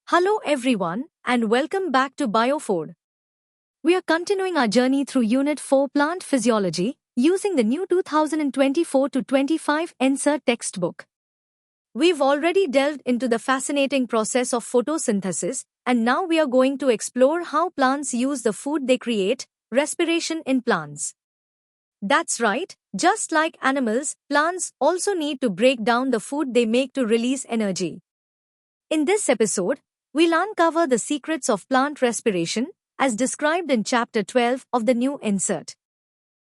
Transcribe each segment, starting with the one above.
Hello everyone and welcome back to BioFood. We are continuing our journey through Unit 4 Plant Physiology using the new 2024 to 25 NSERT textbook. We've already delved into the fascinating process of photosynthesis and now we are going to explore how plants use the food they create, respiration in plants. That's right, just like animals, plants also need to break down the food they make to release energy. In this episode, we'll uncover the secrets of plant respiration, as described in Chapter 12 of the new NSERT.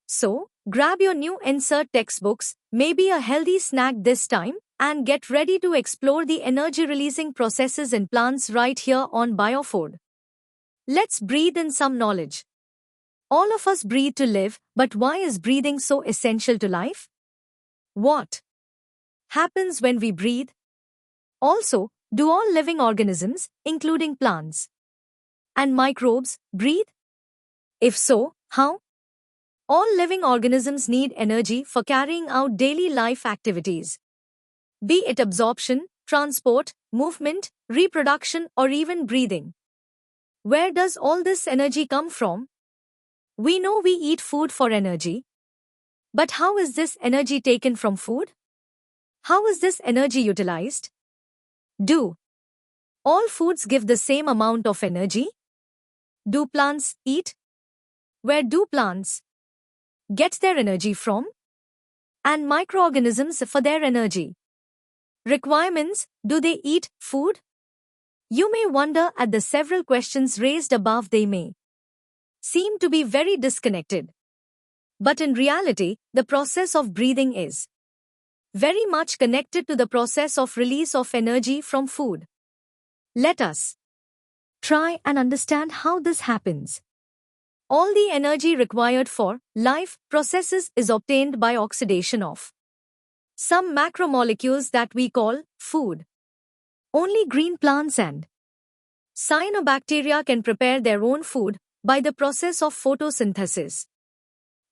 So, grab your new NSERT textbooks, maybe a healthy snack this time, and get ready to explore the energy-releasing processes in plants right here on BioFood. Let's breathe in some knowledge. All of us breathe to live, but why is breathing so essential to life? What happens when we breathe? Also, do all living organisms, including plants and microbes, breathe? If so, how? All living organisms need energy for carrying out daily life activities. Be it absorption, transport, movement, reproduction, or even breathing. Where does all this energy come from? We know we eat food for energy. But how is this energy taken from food? How is this energy utilized? Do all foods give the same amount of energy? Do plants eat? Where do plants get their energy from? And microorganisms for their energy requirements, do they eat food? You may wonder at the several questions raised above. They may seem to be very disconnected. But in reality, the process of breathing is very much connected to the process of release of energy from food. Let us try and understand how this happens. All the energy required for life processes is obtained by oxidation of some macromolecules that we call food. Only green plants and cyanobacteria can prepare their own food by the process of photosynthesis.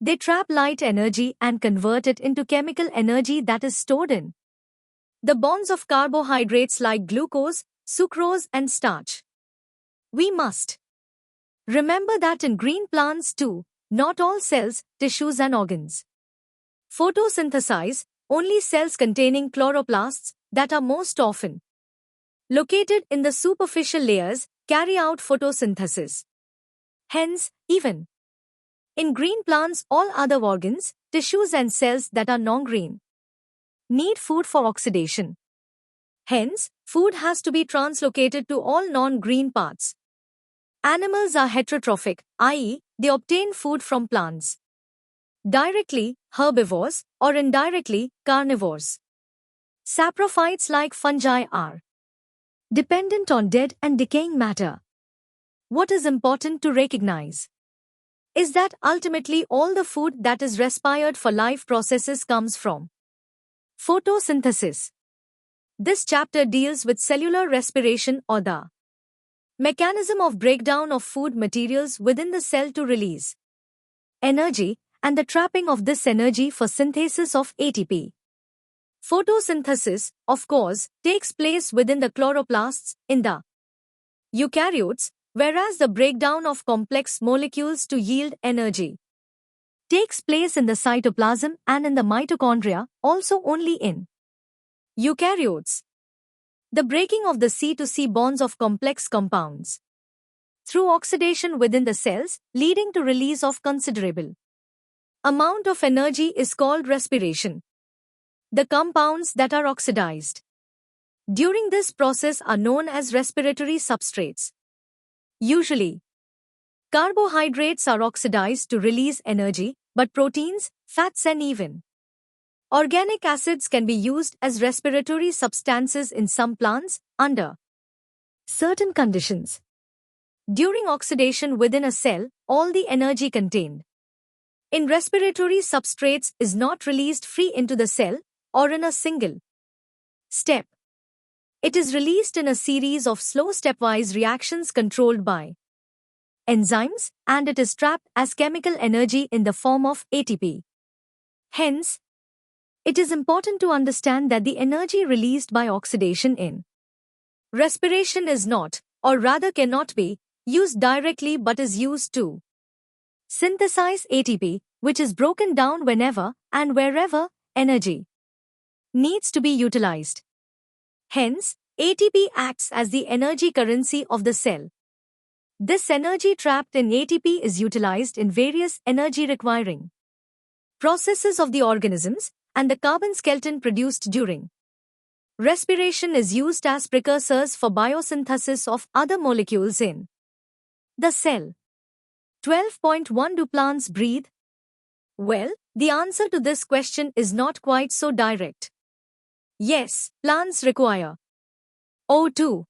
They trap light energy and convert it into chemical energy that is stored in the bonds of carbohydrates like glucose, sucrose, and starch. We must remember that in green plants too, not all cells, tissues, and organs photosynthesize, only cells containing chloroplasts, that are most often located in the superficial layers, carry out photosynthesis. Hence, even in green plants, all other organs, tissues, and cells that are non-green need food for oxidation. Hence, food has to be translocated to all non-green parts. Animals are heterotrophic, i.e., they obtain food from plants directly, herbivores, or indirectly, carnivores. Saprophytes like fungi are dependent on dead and decaying matter. What is important to recognize is that ultimately all the food that is required for life processes comes from photosynthesis. This chapter deals with cellular respiration, or the mechanism of breakdown of food materials within the cell to release energy and the trapping of this energy for synthesis of ATP. Photosynthesis, of course, takes place within the chloroplasts in the eukaryotes, whereas the breakdown of complex molecules to yield energy takes place in the cytoplasm and in the mitochondria, also only in eukaryotes. The breaking of the C to C bonds of complex compounds through oxidation within the cells, leading to release of considerable amount of energy, is called respiration. The compounds that are oxidized during this process are known as respiratory substrates. Usually, carbohydrates are oxidized to release energy, but proteins, fats, and even organic acids can be used as respiratory substances in some plants under certain conditions. During oxidation within a cell, all the energy contained in respiratory substrates is not released free into the cell or in a single step. It is released in a series of slow stepwise reactions controlled by enzymes, and it is trapped as chemical energy in the form of ATP. Hence, it is important to understand that the energy released by oxidation in Respiration is not, or rather cannot be, used directly but is used to synthesize ATP, which is broken down whenever and wherever energy needs to be utilized. Hence, ATP acts as the energy currency of the cell. This energy trapped in ATP is utilized in various energy-requiring processes of the organisms, and the carbon skeleton produced during respiration is used as precursors for biosynthesis of other molecules in the cell. 12.1 Do plants breathe? Well, the answer to this question is not quite so direct. Yes, plants require O2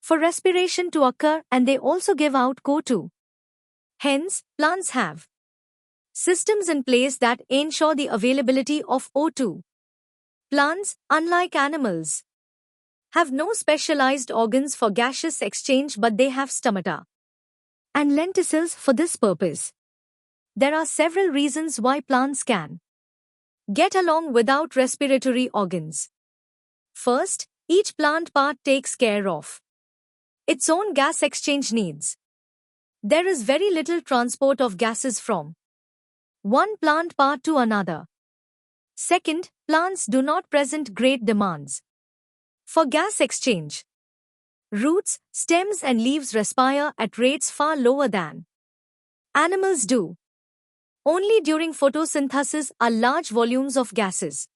for respiration to occur, and they also give out CO2. Hence, plants have systems in place that ensure the availability of O2. Plants, unlike animals, have no specialized organs for gaseous exchange, but they have stomata and lenticels for this purpose. There are several reasons why plants can get along without respiratory organs. First, each plant part takes care of its own gas exchange needs. There is very little transport of gases from one plant part to another. Second, plants do not present great demands for gas exchange. Roots, stems and leaves respire at rates far lower than animals do. Only during photosynthesis are large volumes of gases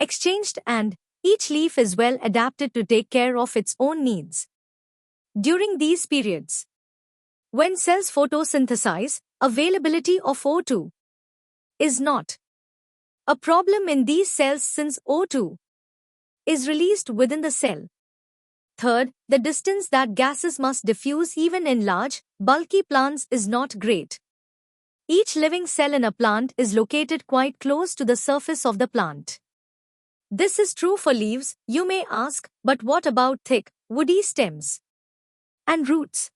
exchanged, and each leaf is well adapted to take care of its own needs. During these periods, when cells photosynthesize, availability of O2 is not a problem in these cells since O2 is released within the cell. Third, the distance that gases must diffuse even in large, bulky plants is not great. Each living cell in a plant is located quite close to the surface of the plant. This is true for leaves, you may ask, but what about thick, woody stems and roots?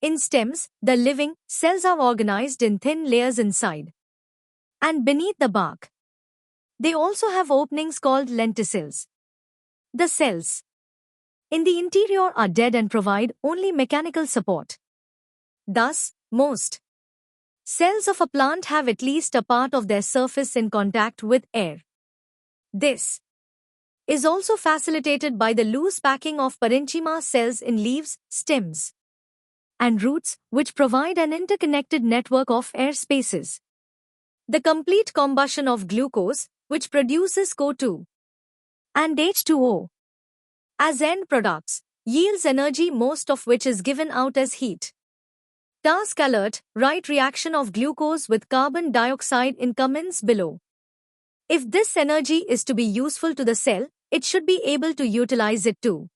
In stems, the living cells are organized in thin layers inside and beneath the bark. They also have openings called lenticels. The cells in the interior are dead and provide only mechanical support. Thus, most cells of a plant have at least a part of their surface in contact with air. This is also facilitated by the loose packing of parenchyma cells in leaves, stems, and roots, which provide an interconnected network of air spaces. The complete combustion of glucose, which produces CO2 and H2O as end products, yields energy, most of which is given out as heat. Task alert: write reaction of glucose with carbon dioxide in comments below. If this energy is to be useful to the cell, it should be able to utilize it to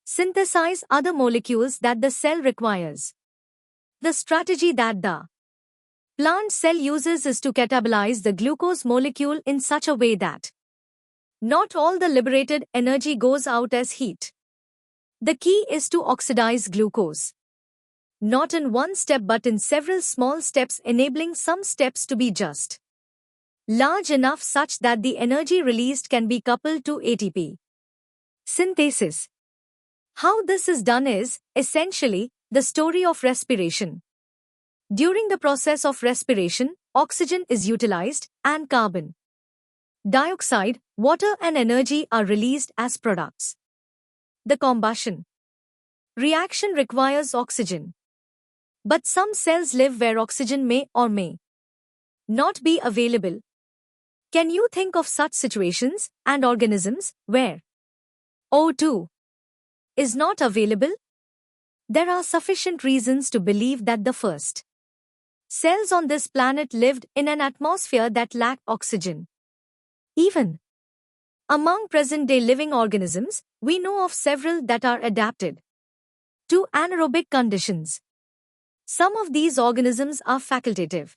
synthesize other molecules that the cell requires. The strategy that the plant cell uses is to catabolize the glucose molecule in such a way that not all the liberated energy goes out as heat. The key is to oxidize glucose, not in one step but in several small steps, enabling some steps to be just large enough such that the energy released can be coupled to ATP synthesis. How this is done is, essentially, the story of respiration. During the process of respiration, oxygen is utilized, and carbon dioxide, water and energy are released as products. The combustion reaction requires oxygen. But some cells live where oxygen may or may not be available. Can you think of such situations and organisms where O2 is not available? There are sufficient reasons to believe that the first cells on this planet lived in an atmosphere that lacked oxygen. Even among present-day living organisms, we know of several that are adapted to anaerobic conditions. Some of these organisms are facultative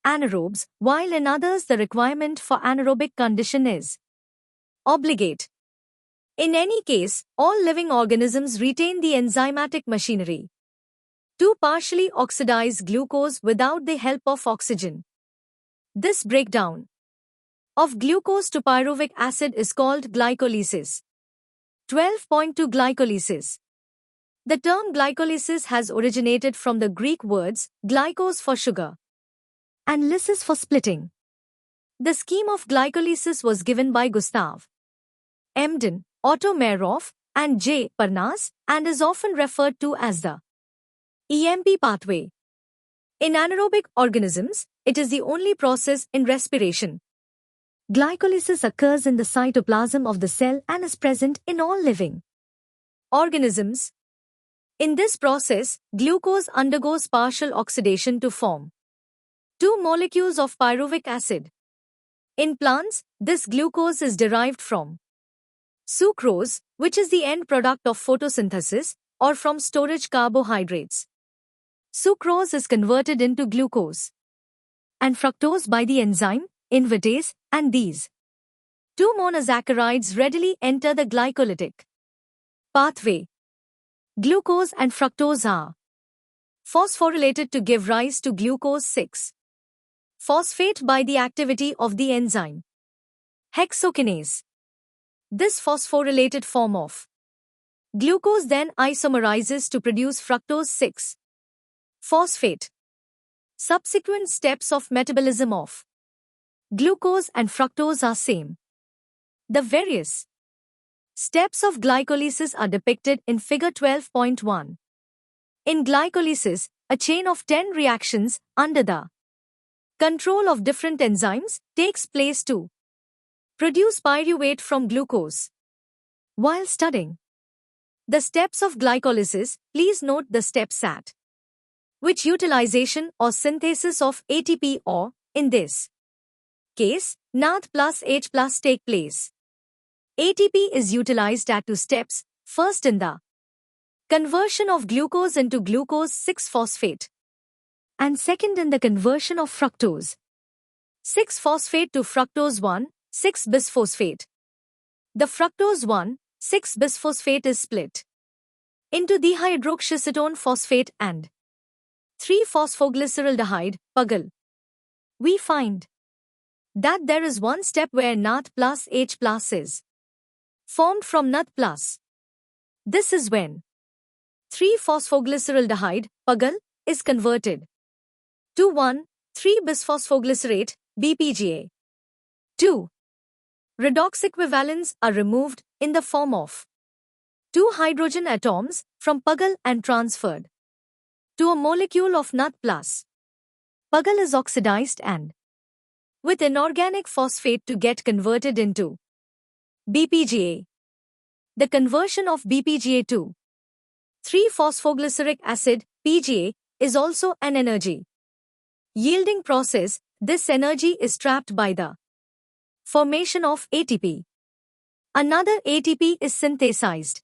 anaerobes, while in others the requirement for anaerobic condition is obligate. In any case, all living organisms retain the enzymatic machinery to partially oxidize glucose without the help of oxygen. This breakdown of glucose to pyruvic acid is called glycolysis. 12.2 Glycolysis. The term glycolysis has originated from the Greek words glykos for sugar and lysis for splitting. The scheme of glycolysis was given by Gustav Embden, Otto Meyerhof, and J. Parnas, and is often referred to as the EMP pathway. In anaerobic organisms, it is the only process in respiration. Glycolysis occurs in the cytoplasm of the cell and is present in all living organisms. In this process, glucose undergoes partial oxidation to form two molecules of pyruvic acid. In plants, this glucose is derived from sucrose, which is the end product of photosynthesis, or from storage carbohydrates. Sucrose is converted into glucose and fructose by the enzyme invertase, and these two monosaccharides readily enter the glycolytic pathway. Glucose and fructose are phosphorylated to give rise to glucose 6-phosphate by the activity of the enzyme hexokinase. This phosphorylated form of glucose then isomerizes to produce fructose 6-phosphate. Subsequent steps of metabolism of glucose and fructose are same. The various steps of glycolysis are depicted in Figure 12.1. In glycolysis, a chain of 10 reactions under the control of different enzymes takes place to produce pyruvate from glucose. While studying the steps of glycolysis, please note the steps at which utilization or synthesis of ATP or, in this case, NAD plus H plus take place. ATP is utilized at two steps, first in the conversion of glucose into glucose 6-phosphate, and second in the conversion of fructose 6-phosphate to fructose 1,6-bisphosphate. The fructose 1,6-bisphosphate is split into dihydroxycetone phosphate and 3-phosphoglyceraldehyde, PUGL. We find that there is one step where NAD plus H plus is formed from NAD plus. This is when 3-phosphoglyceraldehyde, PUGL, is converted to 1,3-bisphosphoglycerate, BPGA. 2. Redox equivalents are removed in the form of 2 hydrogen atoms from PUGL and transferred to a molecule of NAD+. PUGL is oxidized and with inorganic phosphate to get converted into BPGA. The conversion of BPGA to 3-phosphoglyceric acid, PGA, is also an energy yielding process. This energy is trapped by the formation of ATP. Another ATP is synthesized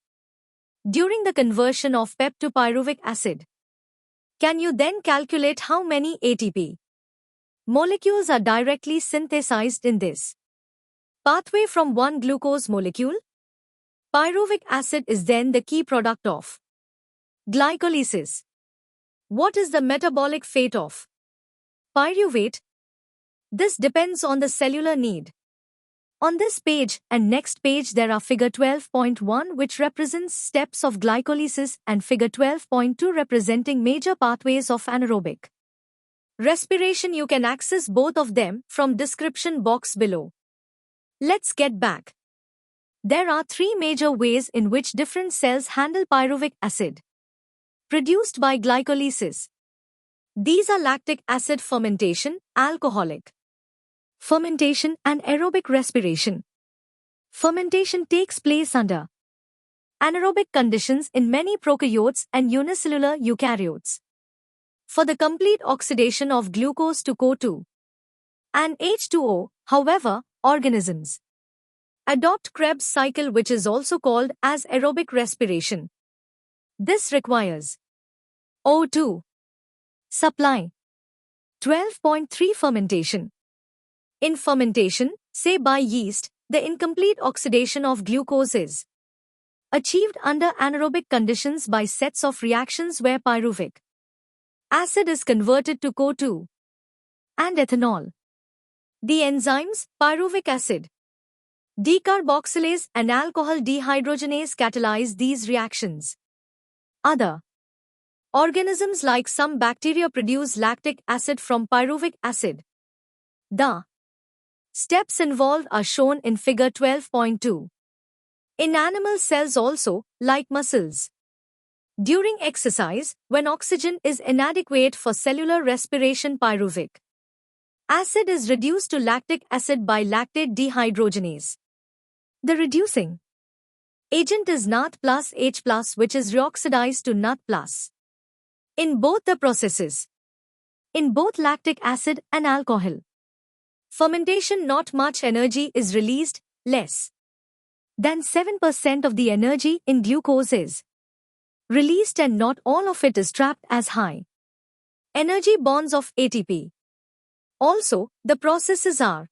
during the conversion of PEP to pyruvic acid. Can you then calculate how many ATP molecules are directly synthesized in this pathway from one glucose molecule? Pyruvic acid is then the key product of glycolysis. What is the metabolic fate of pyruvate? This depends on the cellular need. On this page and next page there are Figure 12.1 which represents steps of glycolysis and Figure 12.2 representing major pathways of anaerobic respiration. You can access both of them from description box below. Let's get back. There are three major ways in which different cells handle pyruvic acid produced by glycolysis. These are lactic acid fermentation, alcoholic fermentation, and aerobic respiration. Fermentation takes place under anaerobic conditions in many prokaryotes and unicellular eukaryotes. For the complete oxidation of glucose to CO2 and H2O, however, organisms adopt Krebs cycle, which is also called as aerobic respiration. This requires O2 supply. 12.3 Fermentation. In fermentation, say by yeast, the incomplete oxidation of glucose is achieved under anaerobic conditions by sets of reactions where pyruvic acid is converted to CO2 and ethanol. The enzymes pyruvic acid Decarboxylase and alcohol dehydrogenase catalyze these reactions. Other organisms like some bacteria produce lactic acid from pyruvic acid. The steps involved are shown in figure 12.2. In animal cells also, like muscles. During exercise, when oxygen is inadequate for cellular respiration, pyruvic acid is reduced to lactic acid by lactate dehydrogenase. The reducing agent is NADH plus H plus, which is reoxidized to NADH plus. In both the processes, in both lactic acid and alcohol fermentation, not much energy is released, less than 7% of the energy in glucose is released and not all of it is trapped as high energy bonds of ATP. Also, the processes are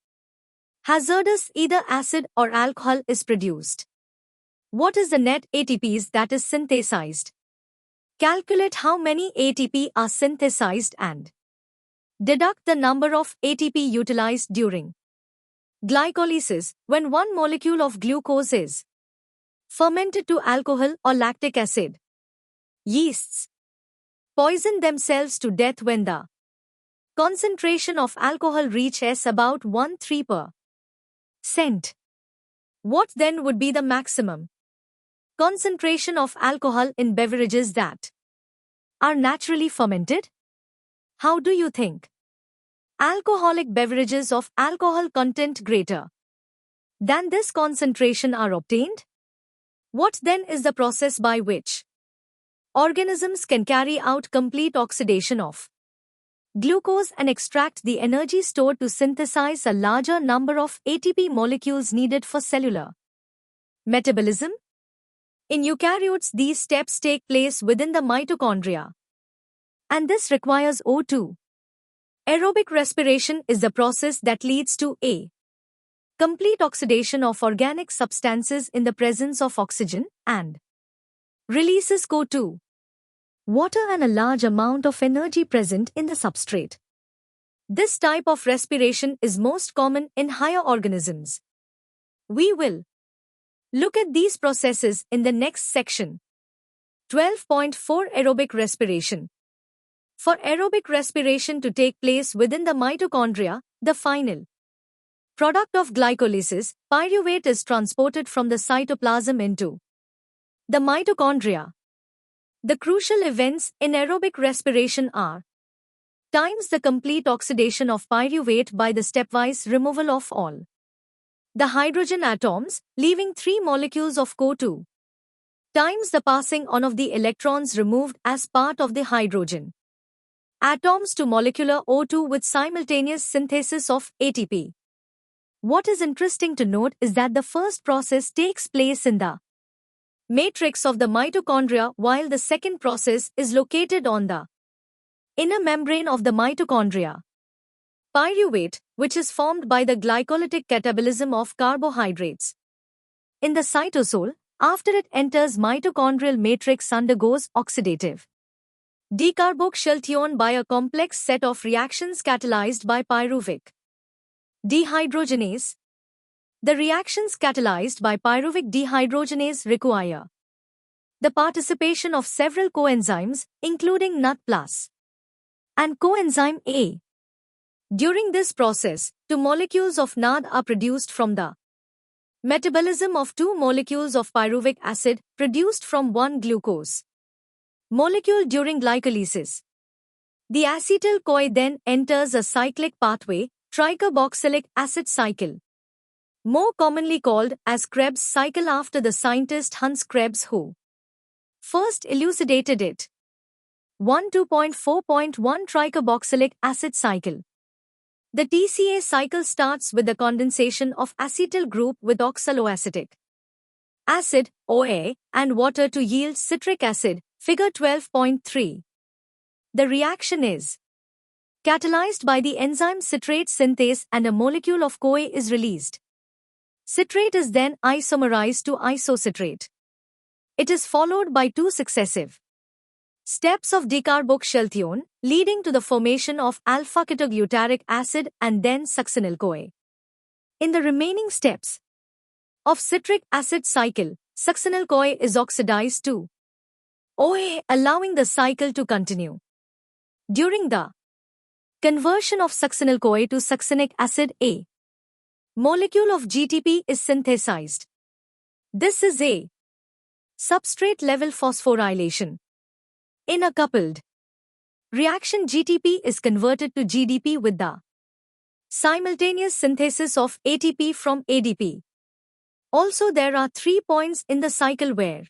hazardous, either acid or alcohol is produced. What is the net ATPs that is synthesized? Calculate how many ATP are synthesized and deduct the number of ATP utilized during glycolysis when one molecule of glucose is fermented to alcohol or lactic acid. Yeasts poison themselves to death when the concentration of alcohol reaches about 1/3%. What then would be the maximum concentration of alcohol in beverages that are naturally fermented? How do you think alcoholic beverages of alcohol content greater than this concentration are obtained? What then is the process by which organisms can carry out complete oxidation of glucose and extract the energy stored to synthesize a larger number of ATP molecules needed for cellular metabolism? In eukaryotes, these steps take place within the mitochondria, and this requires O2. Aerobic respiration is the process that leads to a complete oxidation of organic substances in the presence of oxygen and releases CO2, water, and a large amount of energy present in the substrate. This type of respiration is most common in higher organisms. We will look at these processes in the next section. 12.4 Aerobic respiration. For aerobic respiration to take place within the mitochondria, the final product of glycolysis, pyruvate, is transported from the cytoplasm into the mitochondria. The crucial events in aerobic respiration are times the complete oxidation of pyruvate by the stepwise removal of all the hydrogen atoms, leaving 3 molecules of CO2, times the passing on of the electrons removed as part of the hydrogen atoms to molecular O2 with simultaneous synthesis of ATP. What is interesting to note is that the first process takes place in the matrix of the mitochondria, while the second process is located on the inner membrane of the mitochondria. Pyruvate, which is formed by the glycolytic catabolism of carbohydrates in the cytosol, after it enters mitochondrial matrix, undergoes oxidative decarboxylation by a complex set of reactions catalyzed by pyruvic dehydrogenase. The reactions catalyzed by pyruvic dehydrogenase require the participation of several coenzymes, including NADH+ and coenzyme A. During this process, 2 molecules of NADH are produced from the metabolism of 2 molecules of pyruvic acid produced from 1 glucose molecule during glycolysis. The acetyl-CoA then enters a cyclic pathway, tricarboxylic acid cycle, more commonly called as Krebs cycle after the scientist Hans Krebs, who first elucidated it. 12.4.1 Tricarboxylic acid cycle. The TCA cycle starts with the condensation of acetyl group with oxaloacetic acid, OA, and water to yield citric acid, figure 12.3. The reaction is catalyzed by the enzyme citrate synthase and a molecule of CoA is released. Citrate is then isomerized to isocitrate. It is followed by 2 successive steps of decarboxylation, leading to the formation of alpha-ketoglutaric acid and then succinyl-CoA. In the remaining steps, of citric acid cycle, succinyl-CoA is oxidized to OA, allowing the cycle to continue. During the conversion of succinyl-CoA to succinic acid, a molecule of GTP is synthesized. This is a substrate-level phosphorylation. In a coupled reaction, GTP is converted to GDP with the simultaneous synthesis of ATP from ADP. Also, there are 3 points in the cycle where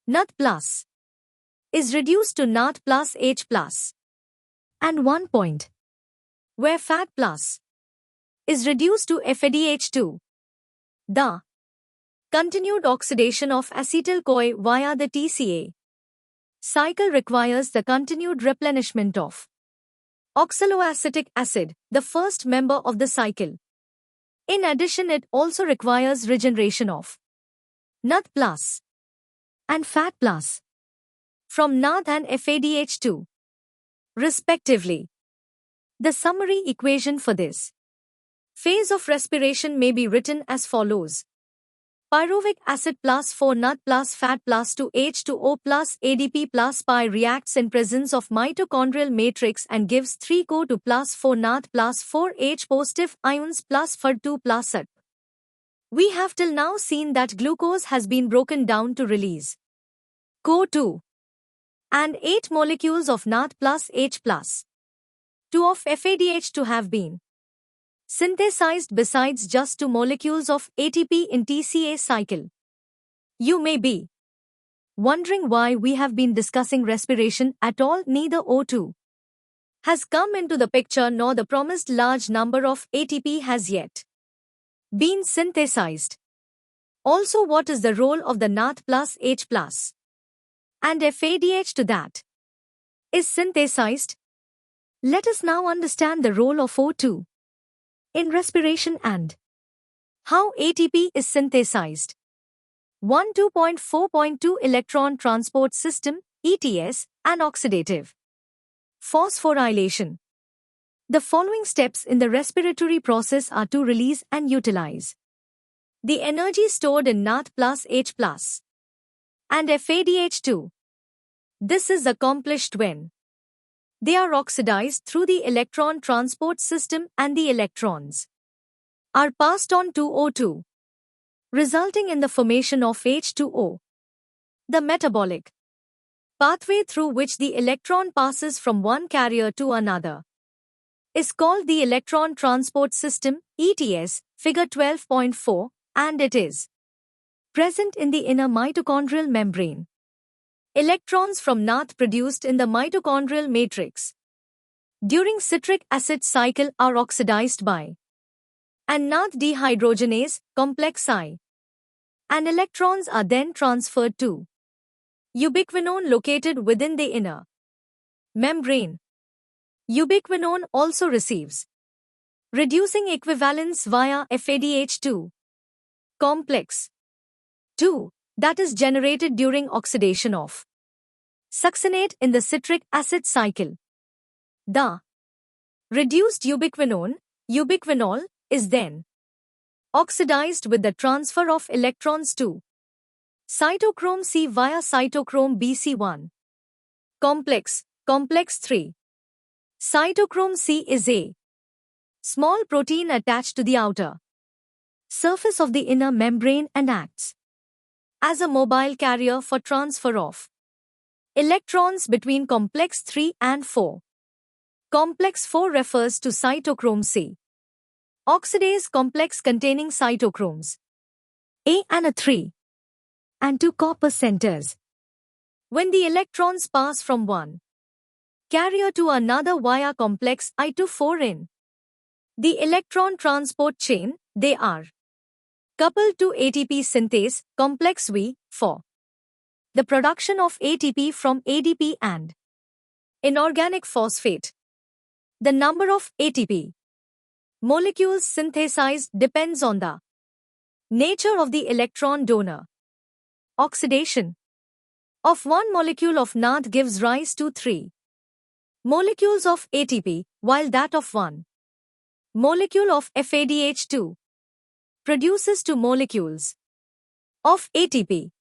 NAD plus is reduced to NAD plus H plus, and 1 point where FAD plus is reduced to FADH2. The continued oxidation of acetyl-CoA via the TCA cycle requires the continued replenishment of oxaloacetic acid, the first member of the cycle. In addition, it also requires regeneration of NAD plus and FAD plus from NAD and FADH2, respectively. The summary equation for this phase of respiration may be written as follows. Pyruvic acid plus 4 NAD plus FAD plus 2 H2O plus ADP plus pi reacts in presence of mitochondrial matrix and gives 3 CO2 plus 4 NAD plus 4 H positive ions plus FAD2 plus ATP. We have till now seen that glucose has been broken down to release CO2 and 8 molecules of NAD plus H plus 2 of FADH2 have been synthesized besides just 2 molecules of ATP in TCA cycle. You may be wondering why we have been discussing respiration at all. Neither O2 has come into the picture nor the promised large number of ATP has yet been synthesized. Also, what is the role of the NAD plus H plus and FADH2 that is synthesized? Let us now understand the role of O2 in respiration and how ATP is synthesized. 2.4.2 Electron Transport System, ETS, and oxidative phosphorylation. The following steps in the respiratory process are to release and utilize the energy stored in NAD plus H plus and FADH2. This is accomplished when they are oxidized through the electron transport system and the electrons are passed on to O2, resulting in the formation of H2O. The metabolic pathway through which the electron passes from one carrier to another is called the electron transport system, ETS, figure 12.4, and it is present in the inner mitochondrial membrane. Electrons from NAD produced in the mitochondrial matrix during citric acid cycle are oxidized by an NAD dehydrogenase complex I, and electrons are then transferred to ubiquinone located within the inner membrane. Ubiquinone also receives reducing equivalence via FADH2 complex 2 that is generated during oxidation of succinate in the citric acid cycle. The reduced ubiquinol, is then oxidized with the transfer of electrons to cytochrome C via cytochrome Bc1 complex 3. Cytochrome C is a small protein attached to the outer surface of the inner membrane and acts as a mobile carrier for transfer of electrons between complex 3 and 4. Complex 4 refers to cytochrome C. Oxidase complex containing cytochromes A and A3 and 2 copper centers. When the electrons pass from one carrier to another via complex I to 4 in the electron transport chain, they are coupled to ATP synthase, complex V, for the production of ATP from ADP and inorganic phosphate. The number of ATP molecules synthesized depends on the nature of the electron donor. Oxidation of one molecule of NAD gives rise to 3 molecules of ATP, while that of one molecule of FADH2 produces two molecules of ATP.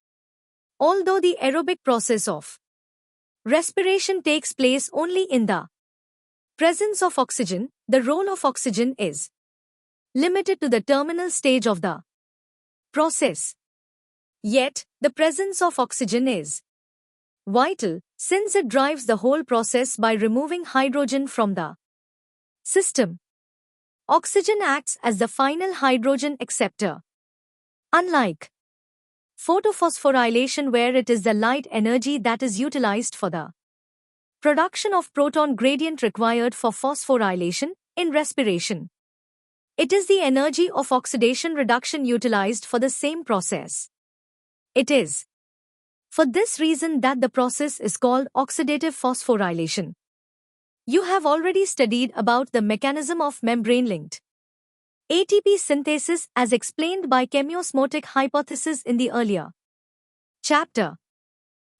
Although the aerobic process of respiration takes place only in the presence of oxygen, the role of oxygen is limited to the terminal stage of the process. Yet, the presence of oxygen is vital since it drives the whole process by removing hydrogen from the system. Oxygen acts as the final hydrogen acceptor. Unlike photophosphorylation, where it is the light energy that is utilized for the production of proton gradient required for phosphorylation, in respiration, it is the energy of oxidation reduction utilized for the same process. It is for this reason that the process is called oxidative phosphorylation. You have already studied about the mechanism of membrane-linked ATP synthesis as explained by chemiosmotic hypothesis in the earlier chapter.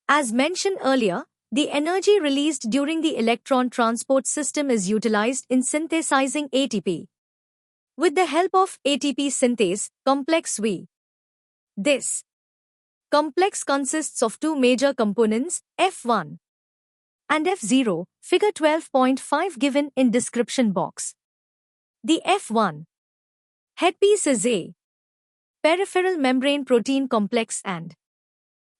As mentioned earlier, the energy released during the electron transport system is utilized in synthesizing ATP. With the help of ATP synthase complex V. This complex consists of two major components, F1 and F0, figure 12.5 given in description box. The F1 headpiece is a peripheral membrane protein complex and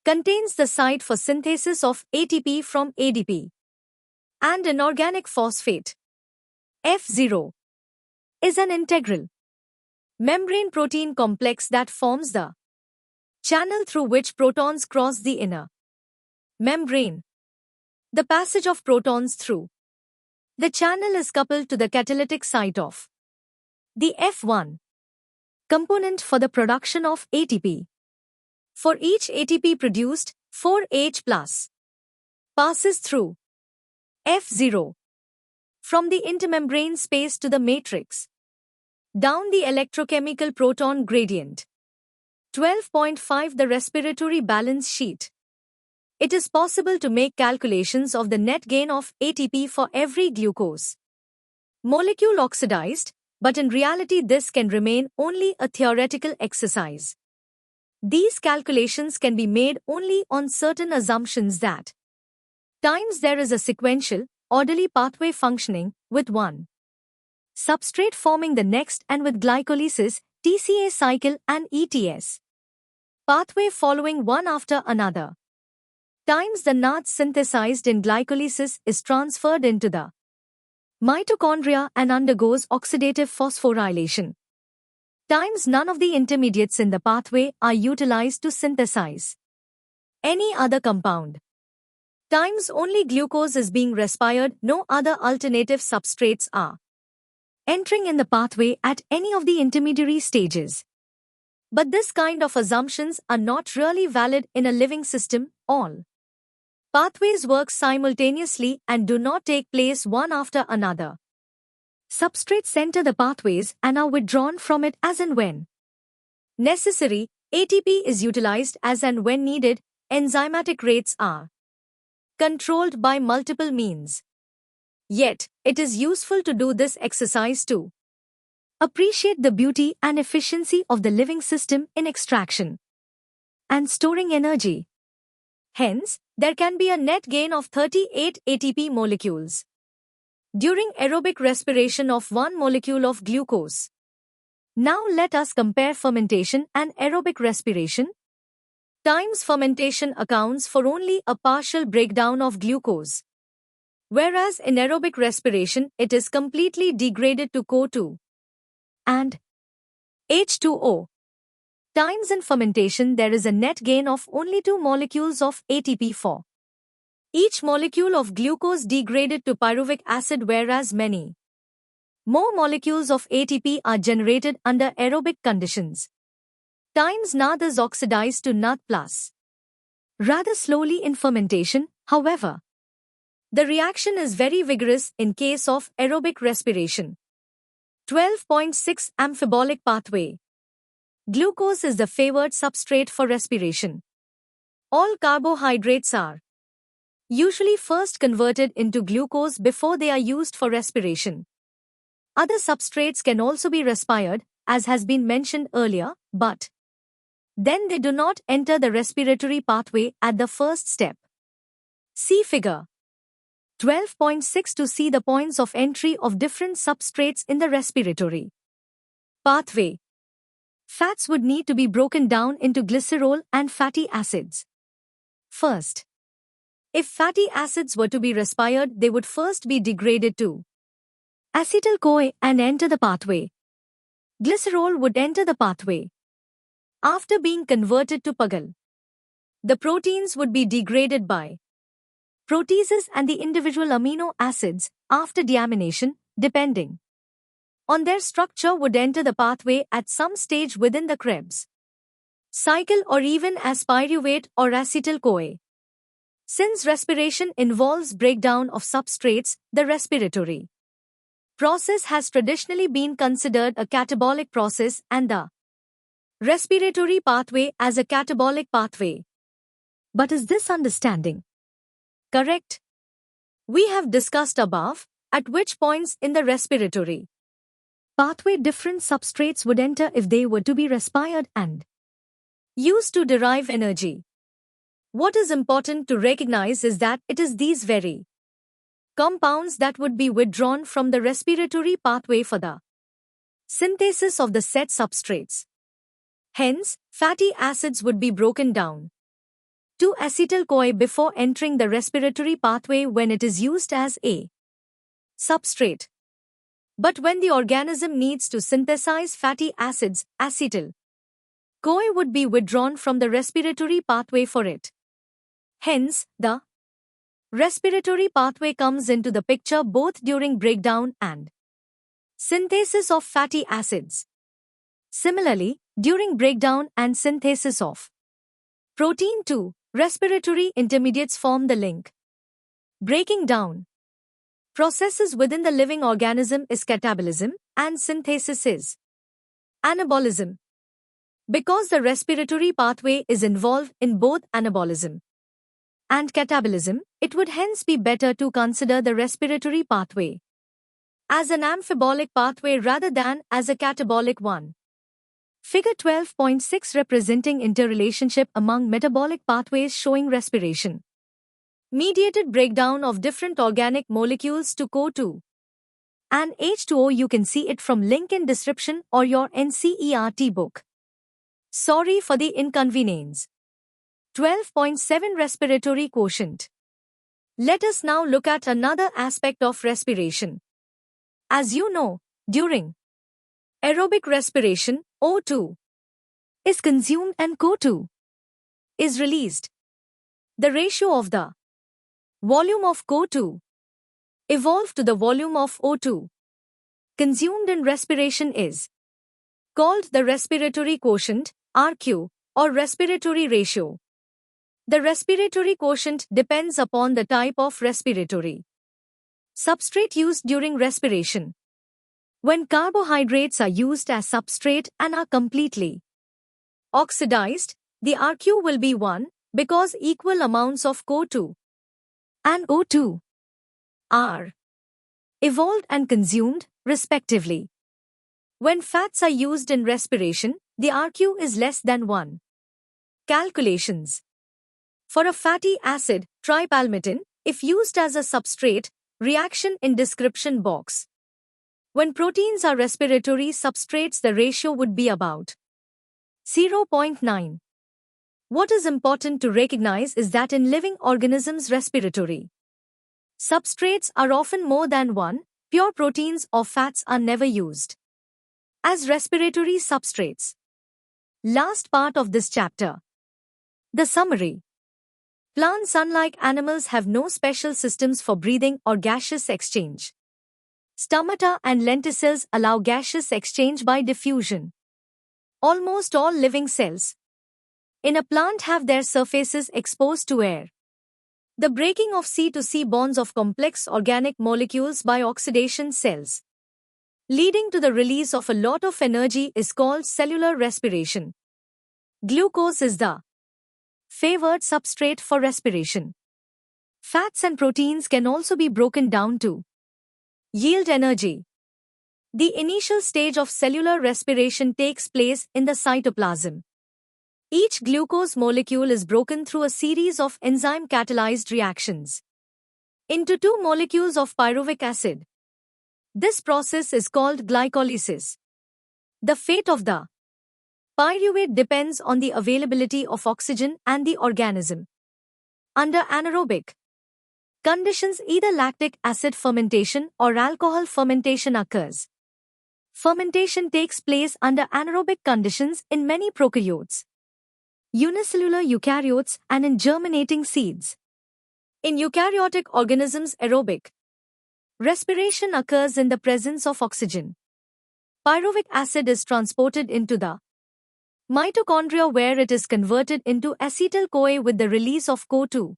contains the site for synthesis of ATP from ADP and inorganic phosphate. F0 is an integral membrane protein complex that forms the channel through which protons cross the inner membrane. The passage of protons through the channel is coupled to the catalytic site of the F1 component for the production of ATP. For each ATP produced, 4H plus passes through F0 from the intermembrane space to the matrix. Down the electrochemical proton gradient. 12.5 The respiratory balance sheet. It is possible to make calculations of the net gain of ATP for every glucose molecule oxidized, but in reality this can remain only a theoretical exercise. These calculations can be made only on certain assumptions that times there is a sequential, orderly pathway functioning, with one substrate forming the next and with glycolysis, TCA cycle and ETS pathway following one after another. Times the NADH synthesized in glycolysis is transferred into the mitochondria and undergoes oxidative phosphorylation. Times none of the intermediates in the pathway are utilized to synthesize any other compound. Times only glucose is being respired, no other alternative substrates are entering in the pathway at any of the intermediary stages. But this kind of assumptions are not really valid in a living system. All pathways work simultaneously and do not take place one after another. Substrates enter the pathways and are withdrawn from it as and when necessary. ATP is utilized as and when needed. Enzymatic rates are controlled by multiple means. Yet, it is useful to do this exercise to appreciate the beauty and efficiency of the living system in extraction and storing energy. Hence, there can be a net gain of 38 ATP molecules during aerobic respiration of one molecule of glucose. Now let us compare fermentation and aerobic respiration. Times fermentation accounts for only a partial breakdown of glucose, whereas in aerobic respiration it is completely degraded to CO2 and H2O. Times in fermentation there is a net gain of only 2 molecules of ATP for each molecule of glucose degraded to pyruvic acid, whereas many more molecules of ATP are generated under aerobic conditions. Times NADH is oxidized to NADH+. Rather slowly in fermentation, however. The reaction is very vigorous in case of aerobic respiration. 12.6 Amphibolic pathway. Glucose is the favored substrate for respiration. All carbohydrates are usually first converted into glucose before they are used for respiration. Other substrates can also be respired, as has been mentioned earlier, but then they do not enter the respiratory pathway at the first step. See figure 12.6 to see the points of entry of different substrates in the respiratory pathway. Fats would need to be broken down into glycerol and fatty acids. First, if fatty acids were to be respired, they would first be degraded to acetyl-CoA and enter the pathway. Glycerol would enter the pathway. After being converted to PAGL, the proteins would be degraded by proteases and the individual amino acids, after deamination, depending on their structure, would enter the pathway at some stage within the Krebs cycle or even as pyruvate or acetyl-CoA. Since respiration involves breakdown of substrates, the respiratory process has traditionally been considered a catabolic process and the respiratory pathway as a catabolic pathway. But is this understanding correct? We have discussed above at which points in the respiratory pathway different substrates would enter if they were to be respired and used to derive energy. What is important to recognize is that it is these very compounds that would be withdrawn from the respiratory pathway for the synthesis of the said substrates. Hence, fatty acids would be broken down to acetyl-CoA before entering the respiratory pathway when it is used as a substrate. But when the organism needs to synthesize fatty acids, acetyl-CoA would be withdrawn from the respiratory pathway for it. Hence, the respiratory pathway comes into the picture both during breakdown and synthesis of fatty acids. Similarly, during breakdown and synthesis of protein too, respiratory intermediates form the link. Breaking down processes within the living organism is catabolism and synthesis is anabolism. Because the respiratory pathway is involved in both anabolism and catabolism, it would hence be better to consider the respiratory pathway as an amphibolic pathway rather than as a catabolic one. Figure 12.6 representing interrelationship among metabolic pathways showing respiration mediated breakdown of different organic molecules to CO2 and H2O. You can see it from link in description or your NCERT book. Sorry for the inconvenience. 12.7 Respiratory quotient. Let us now look at another aspect of respiration. As you know, during aerobic respiration, O2 is consumed and CO2 is released. The ratio of the volume of CO2 evolved to the volume of O2 consumed in respiration is called the respiratory quotient, RQ, or respiratory ratio. The respiratory quotient depends upon the type of respiratory substrate used during respiration. When carbohydrates are used as substrate and are completely oxidized, the RQ will be 1 because equal amounts of CO2 and O2 are evolved and consumed, respectively. When fats are used in respiration, the RQ is less than 1. Calculations. For a fatty acid, tripalmitin, if used as a substrate, reaction in description box. When proteins are respiratory substrates, the ratio would be about 0.9. What is important to recognize is that in living organisms, respiratory substrates are often more than one. Pure proteins or fats are never used as respiratory substrates. Last part of this chapter. The summary. Plants, unlike animals, have no special systems for breathing or gaseous exchange. Stomata and lenticels allow gaseous exchange by diffusion. Almost all living cells in a plant have their surfaces exposed to air. The breaking of C to C bonds of complex organic molecules by oxidation cells, leading to the release of a lot of energy, is called cellular respiration. Glucose is the favored substrate for respiration. Fats and proteins can also be broken down to yield energy. The initial stage of cellular respiration takes place in the cytoplasm. Each glucose molecule is broken through a series of enzyme-catalyzed reactions into two molecules of pyruvic acid. This process is called glycolysis. The fate of the pyruvate depends on the availability of oxygen and the organism. Under anaerobic conditions, either lactic acid fermentation or alcohol fermentation occurs. Fermentation takes place under anaerobic conditions in many prokaryotes, unicellular eukaryotes, and in germinating seeds. In eukaryotic organisms, aerobic respiration occurs in the presence of oxygen. Pyruvic acid is transported into the mitochondria where it is converted into acetyl-CoA with the release of CO2.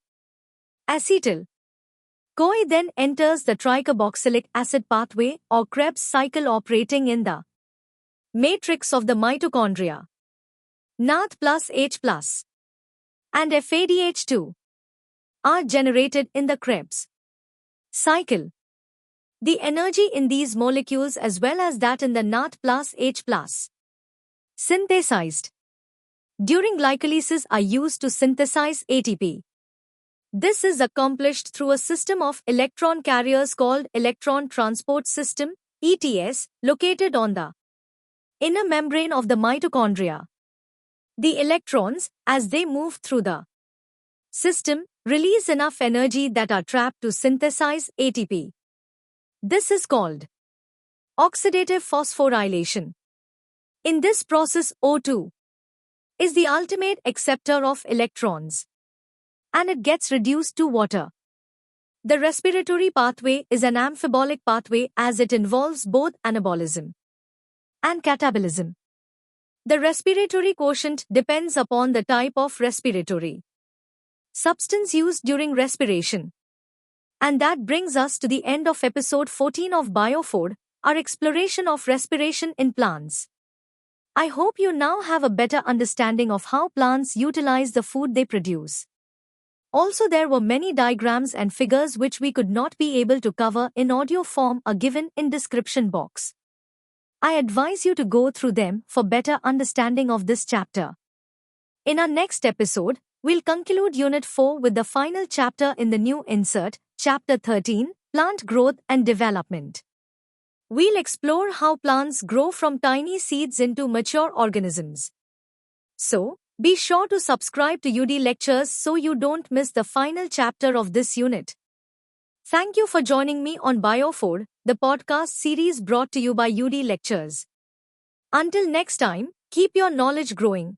Acetyl-CoA then enters the tricarboxylic acid pathway or Krebs cycle operating in the matrix of the mitochondria. NAD plus H plus and FADH2 are generated in the Krebs cycle. The energy in these molecules as well as that in the NAD plus H plus synthesized during glycolysis are used to synthesize ATP. This is accomplished through a system of electron carriers called electron transport system (ETS) located on the inner membrane of the mitochondria. The electrons, as they move through the system, release enough energy that are trapped to synthesize ATP. This is called oxidative phosphorylation. In this process, O2 is the ultimate acceptor of electrons, and it gets reduced to water. The respiratory pathway is an amphibolic pathway as it involves both anabolism and catabolism. The respiratory quotient depends upon the type of respiratory substance used during respiration. And that brings us to the end of episode 14 of BioFood, our exploration of respiration in plants. I hope you now have a better understanding of how plants utilize the food they produce. Also, there were many diagrams and figures which we could not be able to cover in audio form are given in description box. I advise you to go through them for better understanding of this chapter. In our next episode, we'll conclude Unit 4 with the final chapter in the new insert, Chapter 13, Plant Growth and Development. We'll explore how plants grow from tiny seeds into mature organisms. So, be sure to subscribe to UD Lectures so you don't miss the final chapter of this unit. Thank you for joining me on BioFood, the podcast series brought to you by UD Lectures. Until next time, keep your knowledge growing.